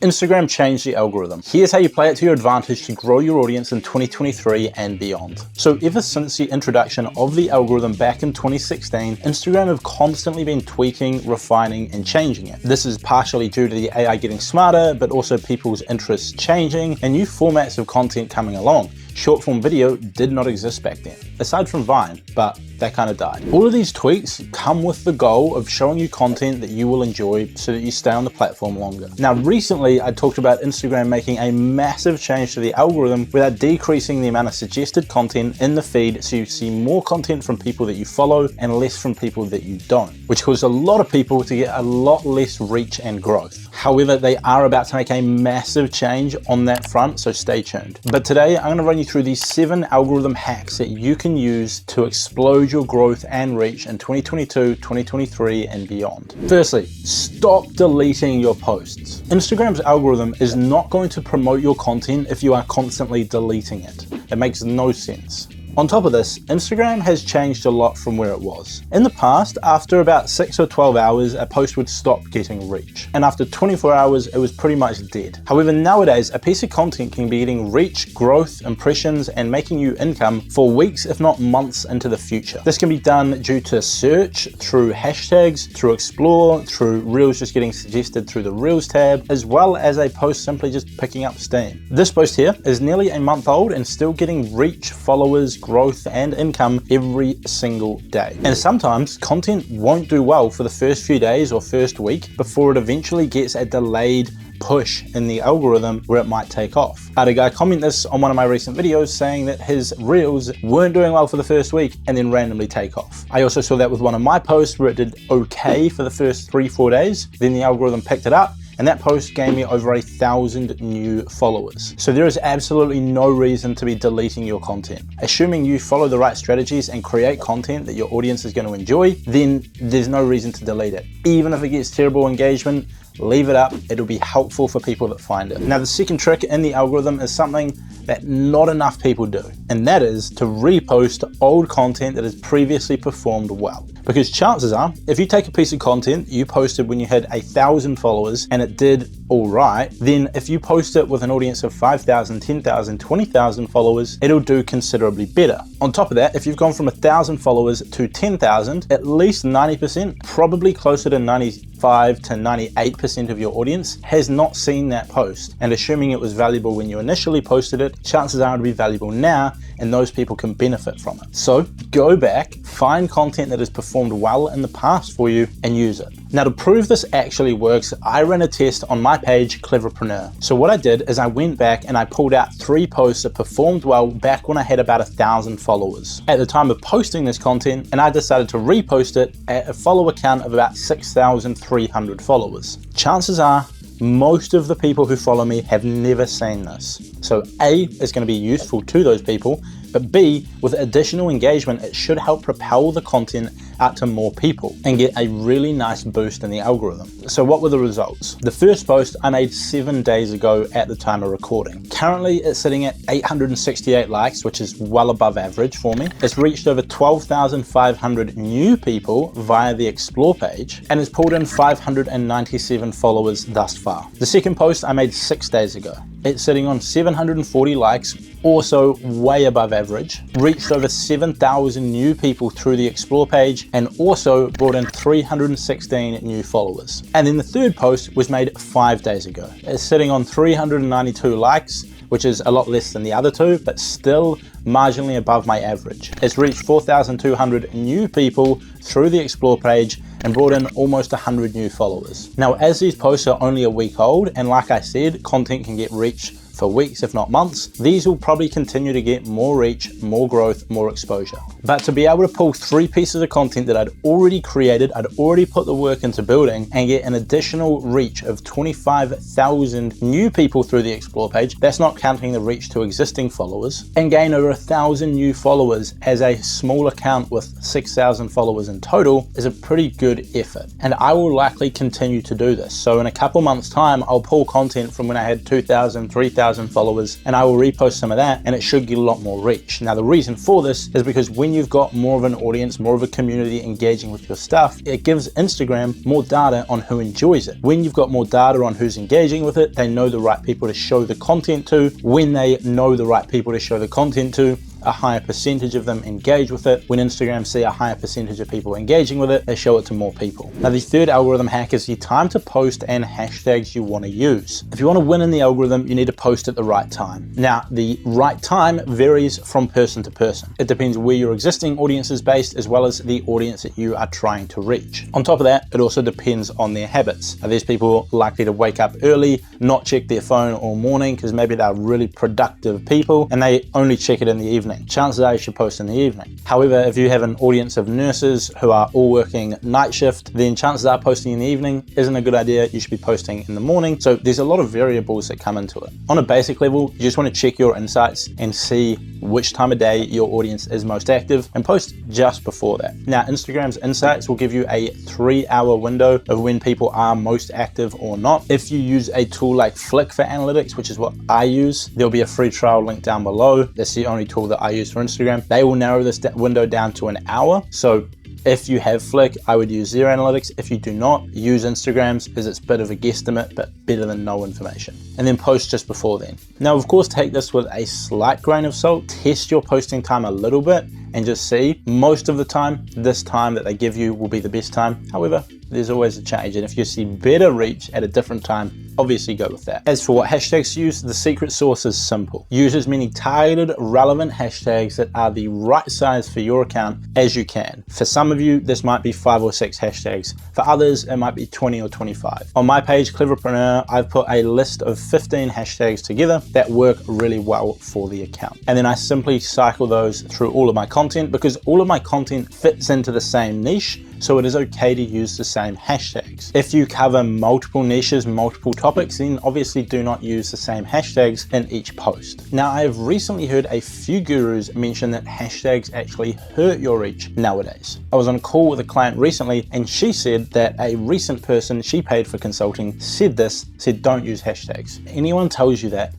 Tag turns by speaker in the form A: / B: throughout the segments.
A: Instagram changed the algorithm. Here's how you play it to your advantage to grow your audience in 2023 and beyond. So ever since the introduction of the algorithm back in 2016, Instagram have constantly been tweaking, refining, and changing it. This is partially due to the AI getting smarter, but also people's interests changing and new formats of content coming along. Short form video did not exist back then, aside from Vine, but that kind of died. All of these tweaks come with the goal of showing you content that you will enjoy so that you stay on the platform longer. Now, recently I talked about Instagram making a massive change to the algorithm without decreasing the amount of suggested content in the feed, so you see more content from people that you follow and less from people that you don't, which caused a lot of people to get a lot less reach and growth. However, they are about to make a massive change on that front, so stay tuned. But today I'm going to run you through these 7 algorithm hacks that you can use to explode your growth and reach in 2022, 2023 and beyond. Firstly, stop deleting your posts. Instagram's algorithm is not going to promote your content if you are constantly deleting it. It makes no sense. On top of this, Instagram has changed a lot from where it was. In the past, after about 6 or 12 hours, a post would stop getting reach. And after 24 hours, it was pretty much dead. However, nowadays, a piece of content can be getting reach, growth, impressions, and making you income for weeks, if not months into the future. This can be done due to search, through hashtags, through explore, through Reels just getting suggested through the Reels tab, as well as a post simply just picking up steam. This post here is nearly a month old and still getting reach, followers, growth and income every single day. And sometimes content won't do well for the first few days or first week before it eventually gets a delayed push in the algorithm where it might take off. I had a guy comment this on one of my recent videos saying that his Reels weren't doing well for the first week and then randomly take off. I also saw that with one of my posts where it did okay for the first 3-4 days, then the algorithm picked it up, and that post gave me over 1,000 new followers. So there is absolutely no reason to be deleting your content. Assuming you follow the right strategies and create content that your audience is going to enjoy, then there's no reason to delete it. Even if it gets terrible engagement, leave it up. It'll be helpful for people that find it. Now, the second trick in the algorithm is something that not enough people do, and that is to repost old content that has previously performed well. Because chances are, if you take a piece of content you posted when you had 1,000 followers and it did all right, then if you post it with an audience of 5,000, 10,000, 20,000 followers, it'll do considerably better. On top of that, if you've gone from 1,000 followers to 10,000, at least 90%, probably closer to 95 to 98% of your audience has not seen that post. And assuming it was valuable when you initially posted it, chances are it'll be valuable now and those people can benefit from it. So go back, find content that has performed well in the past for you and use it. Now, to prove this actually works, I ran a test on my page, Cleverpreneur. So what I did is I went back and I pulled out 3 posts that performed well back when I had about 1,000 followers at the time of posting this content, and I decided to repost it at a follower count of about 6,300 followers. Chances are most of the people who follow me have never seen this. So A, is going to be useful to those people, but B, with additional engagement, it should help propel the content out to more people and get a really nice boost in the algorithm. So what were the results? The first post I made 7 days ago at the time of recording. Currently it's sitting at 868 likes, which is well above average for me. It's reached over 12,500 new people via the explore page and it's pulled in 597 followers thus far. The second post I made 6 days ago. It's sitting on 740 likes, also way above average, reached over 7,000 new people through the explore page, and also brought in 316 new followers. And then the third post was made 5 days ago. It's sitting on 392 likes, which is a lot less than the other 2, but still marginally above my average. It's reached 4,200 new people through the explore page and brought in almost 100 new followers. Now, as these posts are only a week old, and like I said, content can get reach for weeks, if not months, these will probably continue to get more reach, more growth, more exposure. But to be able to pull 3 pieces of content that I'd already created, I'd already put the work into building, and get an additional reach of 25,000 new people through the explore page, that's not counting the reach to existing followers, and gain over 1,000 new followers as a small account with 6,000 followers in total is a pretty good effort. And I will likely continue to do this. So in a couple months time, I'll pull content from when I had 2,000, 3,000, 1,000 followers, and I will repost some of that and it should get a lot more reach. Now the reason for this is because when you've got more of an audience, more of a community engaging with your stuff, it gives Instagram more data on who enjoys it. When you've got more data on who's engaging with it, they know the right people to show the content to. When they know the right people to show the content to, a higher percentage of them engage with it. When Instagram see a higher percentage of people engaging with it, they show it to more people. Now the third algorithm hack is the time to post and hashtags you want to use. If you want to win in the algorithm, you need to post at the right time. Now the right time varies from person to person. It depends where your existing audience is based as well as the audience that you are trying to reach. On top of that, it also depends on their habits. Are these people likely to wake up early, not check their phone all morning because maybe they're really productive people and they only check it in the evening? Chances are you should post in the evening. However, if you have an audience of nurses who are all working night shift, then chances are posting in the evening isn't a good idea. You should be posting in the morning. So there's a lot of variables that come into it. On a basic level, you just want to check your insights and see which time of day your audience is most active and post just before that. Now, Instagram's insights will give you a 3-hour window of when people are most active or not. If you use a tool like Flick for analytics, which is what I use, there'll be a free trial link down below. That's the only tool that I use for Instagram. They will narrow this window down to an hour. So if you have Flick, I would use zero analytics. If you do not, use Instagram's because it's a bit of a guesstimate, but better than no information. And then post just before then. Now, of course, take this with a slight grain of salt. Test your posting time a little bit and just see. Most of the time, this time that they give you will be the best time. However, there's always a change. And if you see better reach at a different time, obviously go with that. As for what hashtags to use, the secret sauce is simple. Use as many targeted, relevant hashtags that are the right size for your account as you can. For some of you, this might be 5 or 6 hashtags. For others, it might be 20 or 25. On my page, Cleverpreneur, I've put a list of 15 hashtags together that work really well for the account. And then I simply cycle those through all of my content because all of my content fits into the same niche. So it is okay to use the same hashtags. If you cover multiple niches, multiple topics, then obviously do not use the same hashtags in each post. Now, I have recently heard a few gurus mention that hashtags actually hurt your reach nowadays. I was on a call with a client recently and she said that a recent person she paid for consulting said don't use hashtags. Anyone tells you that,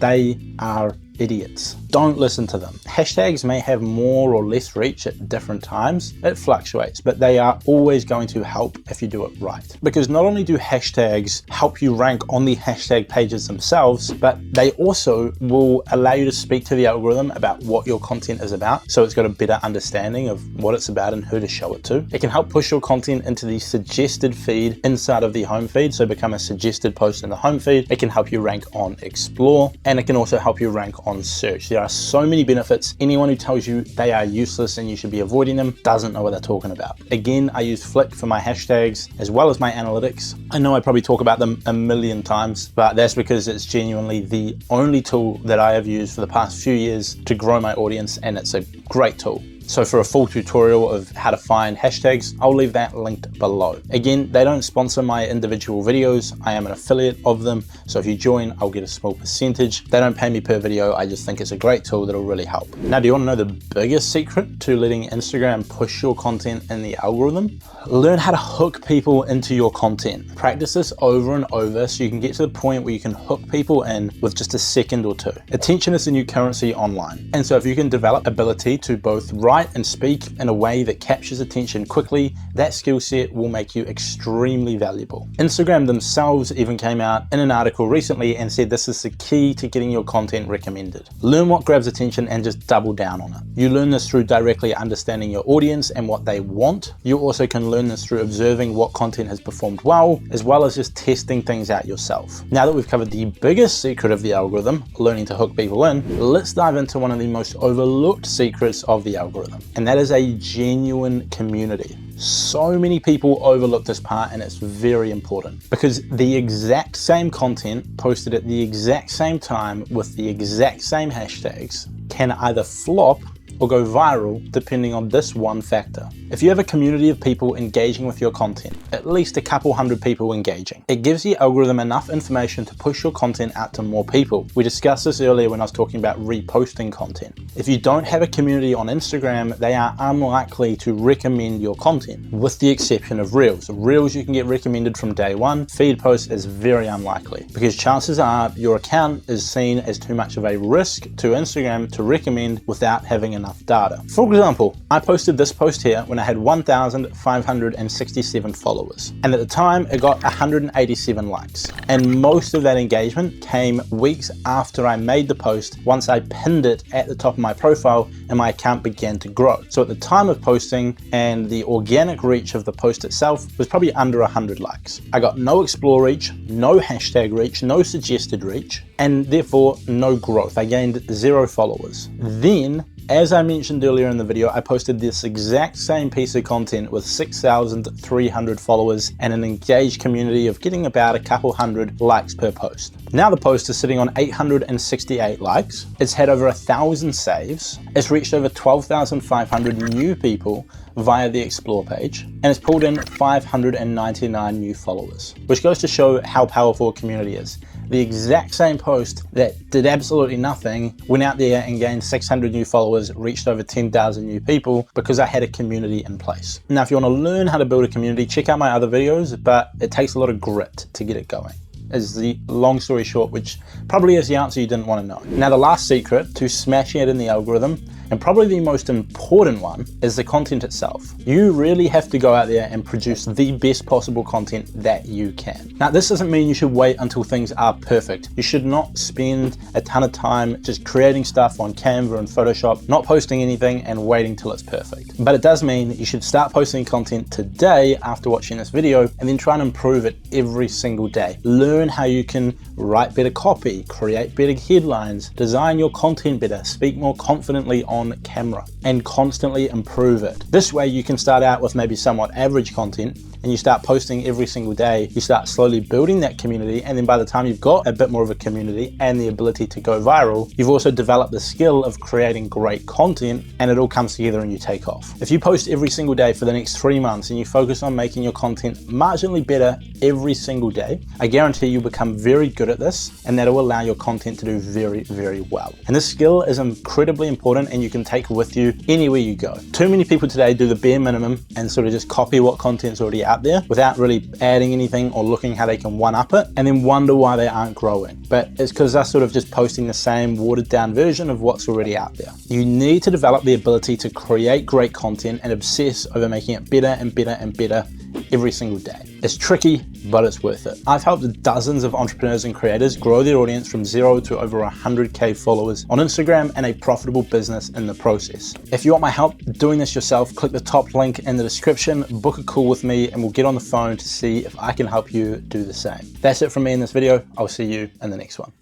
A: they are idiots. Don't listen to them. Hashtags may have more or less reach at different times. It fluctuates, but they are always going to help if you do it right. Because not only do hashtags help you rank on the hashtag pages themselves, but they also will allow you to speak to the algorithm about what your content is about. So it's got a better understanding of what it's about and who to show it to. It can help push your content into the suggested feed inside of the home feed. So become a suggested post in the home feed. It can help you rank on Explore, and it can also help you rank on search. There are so many benefits. Anyone who tells you they are useless and you should be avoiding them doesn't know what they're talking about. Again, I use Flick for my hashtags as well as my analytics. I know I probably talk about them a million times, but that's because it's genuinely the only tool that I have used for the past few years to grow my audience, and it's a great tool. So for a full tutorial of how to find hashtags, I'll leave that linked below. Again, they don't sponsor my individual videos. I am an affiliate of them. So if you join, I'll get a small percentage. They don't pay me per video. I just think it's a great tool that'll really help. Now, do you want to know the biggest secret to letting Instagram push your content in the algorithm? Learn how to hook people into your content. Practice this over and over so you can get to the point where you can hook people in with just a second or two. Attention is the new currency online. And so if you can develop ability to both write and speak in a way that captures attention quickly, that skill set will make you extremely valuable. Instagram themselves even came out in an article recently and said this is the key to getting your content recommended. Learn what grabs attention and just double down on it. You learn this through directly understanding your audience and what they want. You also can learn this through observing what content has performed well, as well as just testing things out yourself. Now that we've covered the biggest secret of the algorithm, learning to hook people in, let's dive into one of the most overlooked secrets of the algorithm. And that is a genuine community. So many people overlook this part, and it's very important because the exact same content posted at the exact same time with the exact same hashtags can either flop or go viral depending on this one factor. If you have a community of people engaging with your content, at least a couple hundred people engaging, it gives the algorithm enough information to push your content out to more people. We discussed this earlier when I was talking about reposting content. If you don't have a community on Instagram, they are unlikely to recommend your content, with the exception of Reels. Reels you can get recommended from day one. Feed posts is very unlikely, because chances are your account is seen as too much of a risk to Instagram to recommend without having enough data. For example, I posted this post here when I had 1,567 followers, and at the time it got 187 likes, and most of that engagement came weeks after I made the post, once I pinned it at the top of my profile and my account began to grow. So at the time of posting, and the organic reach of the post itself was probably under 100 likes. I got no explore reach, no hashtag reach, no suggested reach, and therefore no growth. I gained 0 followers. Then, as I mentioned earlier in the video, I posted this exact same piece of content with 6,300 followers and an engaged community of getting about a couple hundred likes per post. Now the post is sitting on 868 likes. It's had over 1,000 saves. It's reached over 12,500 new people via the explore page, and it's pulled in 599 new followers, which goes to show how powerful a community is. The exact same post that did absolutely nothing went out there and gained 600 new followers, reached over 10,000 new people because I had a community in place. Now, if you want to learn how to build a community, check out my other videos, but it takes a lot of grit to get it going. Is the long story short, which probably is the answer you didn't want to know. Now, the last secret to smashing it in the algorithm, and probably the most important one, is the content itself. You really have to go out there and produce the best possible content that you can. Now, this doesn't mean you should wait until things are perfect. You should not spend a ton of time just creating stuff on Canva and Photoshop, not posting anything and waiting till it's perfect. But it does mean that you should start posting content today after watching this video, and then try and improve it every single day. Learn how you can write better copy, create better headlines, design your content better, speak more confidently on camera, and constantly improve it. This way you can start out with maybe somewhat average content, and you start posting every single day. You start slowly building that community, and then by the time you've got a bit more of a community and the ability to go viral, you've also developed the skill of creating great content, and it all comes together and you take off. If you post every single day for the next 3 months and you focus on making your content marginally better every single day, I guarantee you'll become very good at this, and that'll allow your content to do very, very well. And this skill is incredibly important, and you can take with you anywhere you go. Too many people today do the bare minimum and sort of just copy what content's already out there without really adding anything or looking how they can one-up it, and then wonder why they aren't growing. But it's because they're sort of just posting the same watered down version of what's already out there. You need to develop the ability to create great content and obsess over making it better and better and better every single day. It's tricky, but it's worth it. I've helped dozens of entrepreneurs and creators grow their audience from 0 to over 100K followers on Instagram, and a profitable business in the process. If you want my help doing this yourself, click the top link in the description, book a call with me, and we'll get on the phone to see if I can help you do the same. That's it from me in this video. I'll see you in the next one.